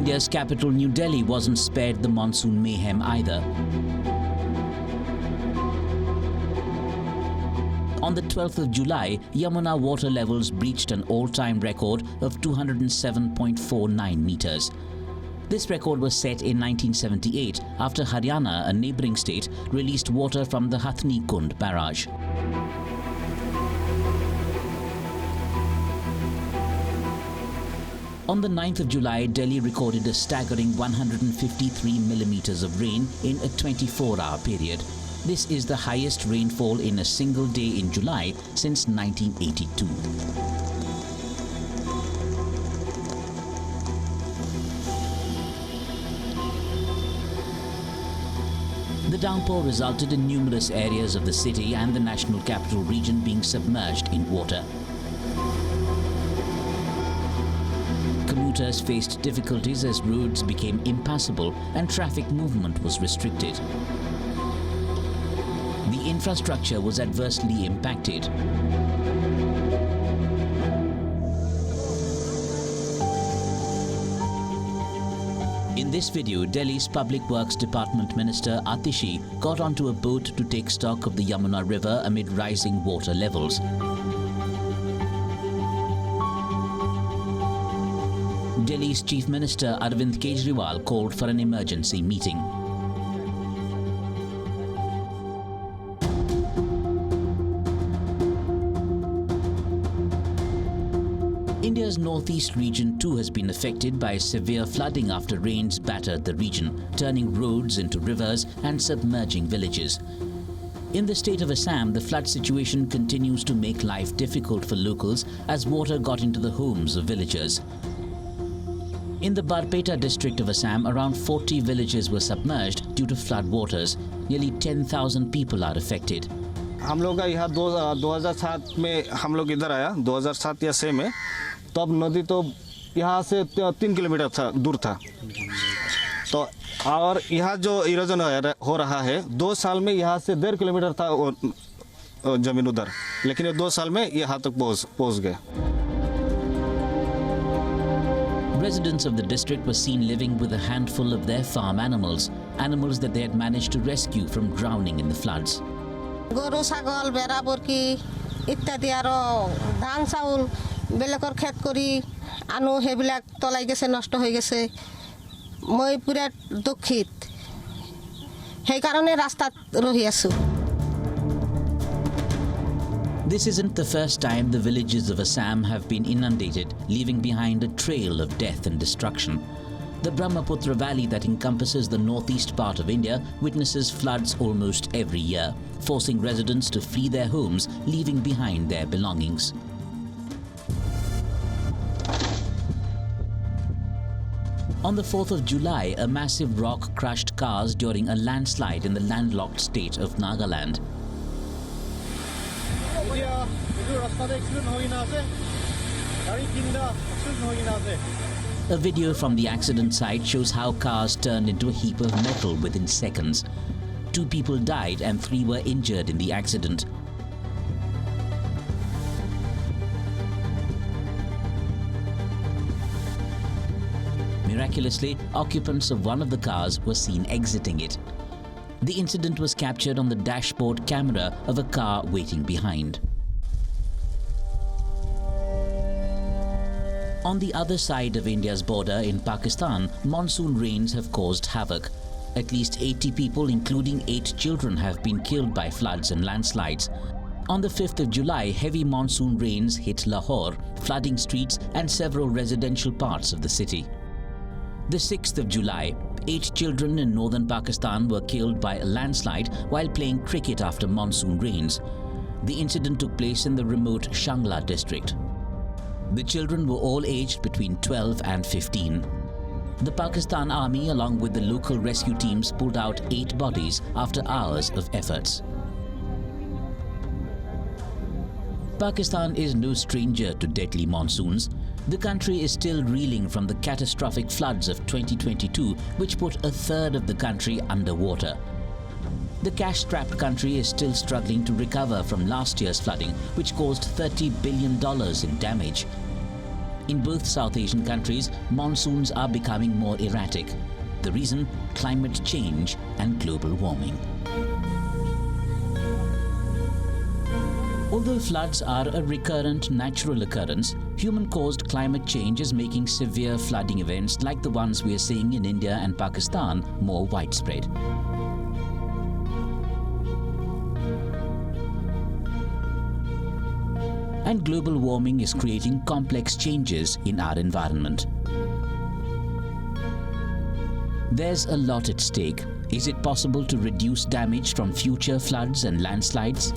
India's capital, New Delhi, wasn't spared the monsoon mayhem either. On the 12th of July, Yamuna water levels breached an all-time record of 207.49 meters. This record was set in 1978 after Haryana, a neighbouring state, released water from the Hathni Kund barrage. On the 9th of July, Delhi recorded a staggering 153 millimeters of rain in a 24-hour period. This is the highest rainfall in a single day in July since 1982. The downpour resulted in numerous areas of the city and the national capital region being submerged in water. Commuters faced difficulties as roads became impassable and traffic movement was restricted. The infrastructure was adversely impacted. In this video, Delhi's Public Works Department Minister Atishi got onto a boat to take stock of the Yamuna River amid rising water levels. Delhi's Chief Minister Arvind Kejriwal called for an emergency meeting. India's northeast region too has been affected by severe flooding after rains battered the region, turning roads into rivers and submerging villages. In the state of Assam, the flood situation continues to make life difficult for locals as water got into the homes of villagers. In the Barpeta district of Assam, around 40 villages were submerged due to flood waters. Nearly 10,000 people are affected. हम लोग का यहाँ 2007 में हम लोग इधर आया 2007 या 6 में तब नदी तो यहाँ से 3 किलोमीटर दूर था तो और यहाँ जो इरोजन हो रहा है 2 साल में यहाँ से 1.5 किलोमीटर था जमीन उधर लेकिन ये 2 साल में यहाँ तक पहुँच गए. Residents of the district were seen living with a handful of their farm animals that they had managed to rescue from drowning in the floods. গরু ছাগল বেড়া বরকি ইত্যাদি আৰু ধান চাউল বেলেগৰ খেত কৰি আনো হেবিলাক তলাই গেছে নষ্ট হৈ গেছে মই পুৰা দুখিত সেই কাৰণে ৰাস্তাত ৰহি আছো. This isn't the first time the villages of Assam have been inundated, leaving behind a trail of death and destruction. The Brahmaputra Valley that encompasses the northeast part of India witnesses floods almost every year, forcing residents to flee their homes, leaving behind their belongings. On the 4th of July, a massive rock crushed cars during a landslide in the landlocked state of Nagaland. A video from the accident site shows how cars turned into a heap of metal within seconds. 2 people died and 3 were injured in the accident. Miraculously, occupants of one of the cars were seen exiting it. The incident was captured on the dashboard camera of a car waiting behind. On the other side of India's border in Pakistan, monsoon rains have caused havoc. At least 80 people, including 8 children, have been killed by floods and landslides. On the 5th of July, heavy monsoon rains hit Lahore, flooding streets and several residential parts of the city. The 6th of July, 8 children in northern Pakistan were killed by a landslide while playing cricket after monsoon rains. The incident took place in the remote Shangla district. The children were all aged between 12 and 15. The Pakistan Army, along with the local rescue teams, pulled out 8 bodies after hours of efforts. Pakistan is no stranger to deadly monsoons. The country is still reeling from the catastrophic floods of 2022, which put a third of the country underwater. The cash-strapped country is still struggling to recover from last year's flooding, which caused $30 billion in damage. In both South Asian countries, monsoons are becoming more erratic. The reason? Climate change and global warming. Although floods are a recurrent natural occurrence, human-caused climate change is making severe flooding events like the ones we are seeing in India and Pakistan more widespread. And global warming is creating complex changes in our environment. There's a lot at stake. Is it possible to reduce damage from future floods and landslides?